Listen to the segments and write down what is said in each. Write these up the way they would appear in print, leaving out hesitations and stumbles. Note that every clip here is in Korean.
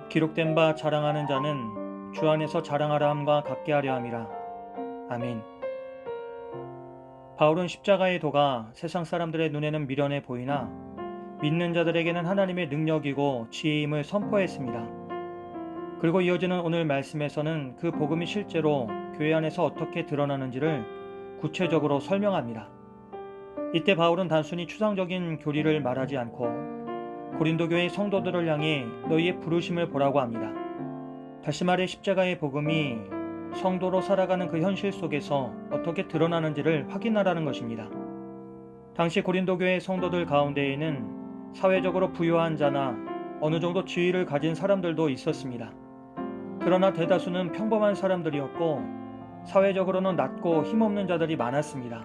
기록된 바 자랑하는 자는 주 안에서 자랑하라 함과 같게 하려 함이라. 아멘. 바울은 십자가의 도가 세상 사람들의 눈에는 미련해 보이나 믿는 자들에게는 하나님의 능력이고 지혜임을 선포했습니다. 그리고 이어지는 오늘 말씀에서는 그 복음이 실제로 교회 안에서 어떻게 드러나는지를 구체적으로 설명합니다. 이때 바울은 단순히 추상적인 교리를 말하지 않고 고린도 교회 성도들을 향해 너희의 부르심을 보라고 합니다. 다시 말해 십자가의 복음이 성도로 살아가는 그 현실 속에서 어떻게 드러나는지를 확인하라는 것입니다. 당시 고린도 교회 성도들 가운데에는 사회적으로 부유한 자나 어느 정도 지위를 가진 사람들도 있었습니다. 그러나 대다수는 평범한 사람들이었고 사회적으로는 낮고 힘없는 자들이 많았습니다.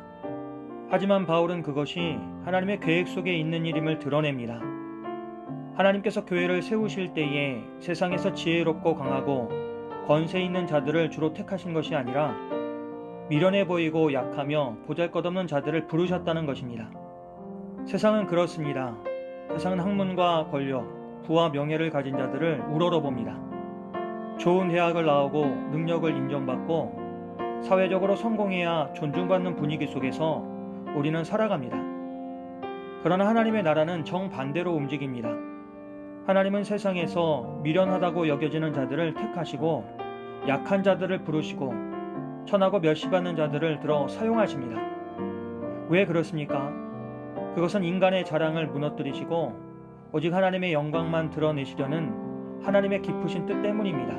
하지만 바울은 그것이 하나님의 계획 속에 있는 일임을 드러냅니다. 하나님께서 교회를 세우실 때에 세상에서 지혜롭고 강하고 권세 있는 자들을 주로 택하신 것이 아니라 미련해 보이고 약하며 보잘것없는 자들을 부르셨다는 것입니다. 세상은 그렇습니다. 세상은 학문과 권력, 부와 명예를 가진 자들을 우러러봅니다. 좋은 대학을 나오고 능력을 인정받고 사회적으로 성공해야 존중받는 분위기 속에서 우리는 살아갑니다. 그러나 하나님의 나라는 정반대로 움직입니다. 하나님은 세상에서 미련하다고 여겨지는 자들을 택하시고 약한 자들을 부르시고 천하고 멸시받는 자들을 들어 사용하십니다. 왜 그렇습니까? 그것은 인간의 자랑을 무너뜨리시고 오직 하나님의 영광만 드러내시려는 하나님의 깊으신 뜻 때문입니다.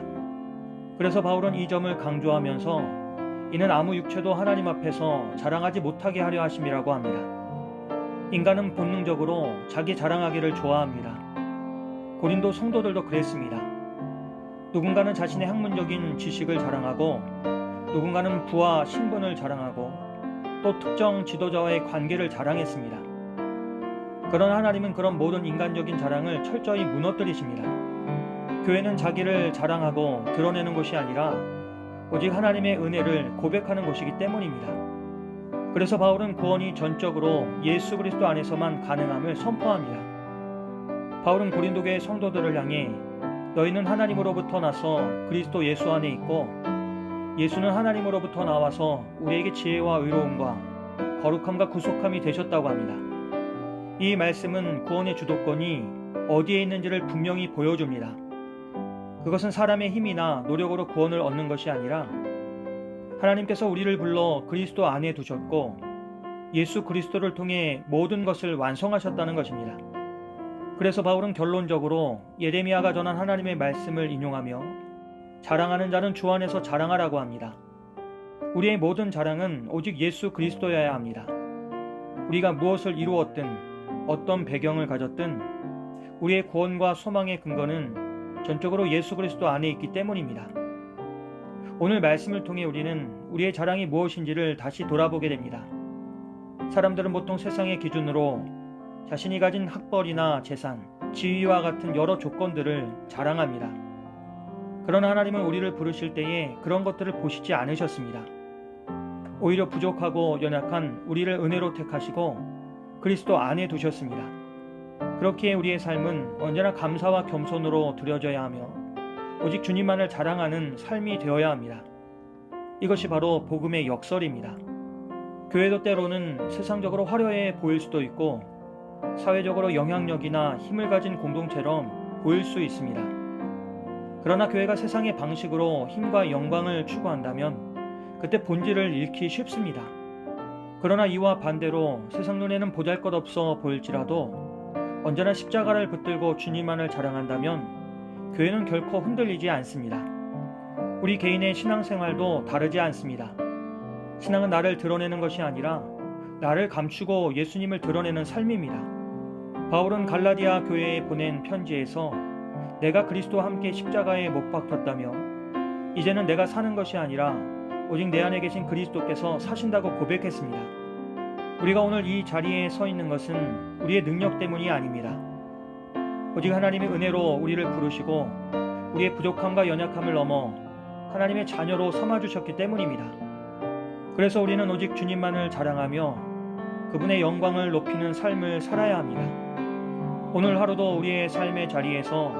그래서 바울은 이 점을 강조하면서 이는 아무 육체도 하나님 앞에서 자랑하지 못하게 하려 하심이라고 합니다. 인간은 본능적으로 자기 자랑하기를 좋아합니다. 고린도 성도들도 그랬습니다. 누군가는 자신의 학문적인 지식을 자랑하고 누군가는 부와 신분을 자랑하고 또 특정 지도자와의 관계를 자랑했습니다. 그러나 하나님은 그런 모든 인간적인 자랑을 철저히 무너뜨리십니다. 교회는 자기를 자랑하고 드러내는 곳이 아니라 오직 하나님의 은혜를 고백하는 곳이기 때문입니다. 그래서 바울은 구원이 전적으로 예수 그리스도 안에서만 가능함을 선포합니다. 바울은 고린도 교회 성도들을 향해 너희는 하나님으로부터 나서 그리스도 예수 안에 있고 예수는 하나님으로부터 나와서 우리에게 지혜와 의로움과 거룩함과 구속함이 되셨다고 합니다. 이 말씀은 구원의 주도권이 어디에 있는지를 분명히 보여줍니다. 그것은 사람의 힘이나 노력으로 구원을 얻는 것이 아니라 하나님께서 우리를 불러 그리스도 안에 두셨고 예수 그리스도를 통해 모든 것을 완성하셨다는 것입니다. 그래서 바울은 결론적으로 예레미야가 전한 하나님의 말씀을 인용하며 자랑하는 자는 주 안에서 자랑하라고 합니다. 우리의 모든 자랑은 오직 예수 그리스도여야 합니다. 우리가 무엇을 이루었든 어떤 배경을 가졌든 우리의 구원과 소망의 근거는 전적으로 예수 그리스도 안에 있기 때문입니다. 오늘 말씀을 통해 우리는 우리의 자랑이 무엇인지를 다시 돌아보게 됩니다. 사람들은 보통 세상의 기준으로 자신이 가진 학벌이나 재산, 지위와 같은 여러 조건들을 자랑합니다. 그러나 하나님은 우리를 부르실 때에 그런 것들을 보시지 않으셨습니다. 오히려 부족하고 연약한 우리를 은혜로 택하시고 그리스도 안에 두셨습니다. 그렇기에 우리의 삶은 언제나 감사와 겸손으로 드려져야 하며 오직 주님만을 자랑하는 삶이 되어야 합니다. 이것이 바로 복음의 역설입니다. 교회도 때로는 세상적으로 화려해 보일 수도 있고 사회적으로 영향력이나 힘을 가진 공동체럼 보일 수 있습니다. 그러나 교회가 세상의 방식으로 힘과 영광을 추구한다면 그때 본질을 잃기 쉽습니다. 그러나 이와 반대로 세상 눈에는 보잘것없어 보일지라도 언제나 십자가를 붙들고 주님만을 자랑한다면 교회는 결코 흔들리지 않습니다. 우리 개인의 신앙생활도 다르지 않습니다. 신앙은 나를 드러내는 것이 아니라 나를 감추고 예수님을 드러내는 삶입니다. 바울은 갈라디아 교회에 보낸 편지에서 내가 그리스도와 함께 십자가에 못 박혔다며 이제는 내가 사는 것이 아니라 오직 내 안에 계신 그리스도께서 사신다고 고백했습니다. 우리가 오늘 이 자리에 서 있는 것은 우리의 능력 때문이 아닙니다. 오직 하나님의 은혜로 우리를 부르시고 우리의 부족함과 연약함을 넘어 하나님의 자녀로 삼아주셨기 때문입니다. 그래서 우리는 오직 주님만을 자랑하며 그분의 영광을 높이는 삶을 살아야 합니다. 오늘 하루도 우리의 삶의 자리에서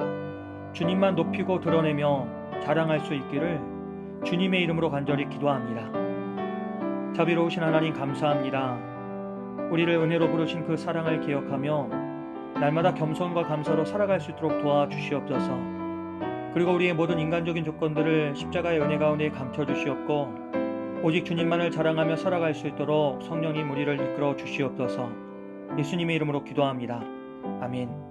주님만 높이고 드러내며 자랑할 수 있기를 주님의 이름으로 간절히 기도합니다. 자비로우신 하나님 감사합니다. 우리를 은혜로 부르신 그 사랑을 기억하며 날마다 겸손과 감사로 살아갈 수 있도록 도와주시옵소서. 그리고 우리의 모든 인간적인 조건들을 십자가의 은혜 가운데 감춰주시옵고 오직 주님만을 자랑하며 살아갈 수 있도록 성령님 우리를 이끌어 주시옵소서. 예수님의 이름으로 기도합니다. 아멘.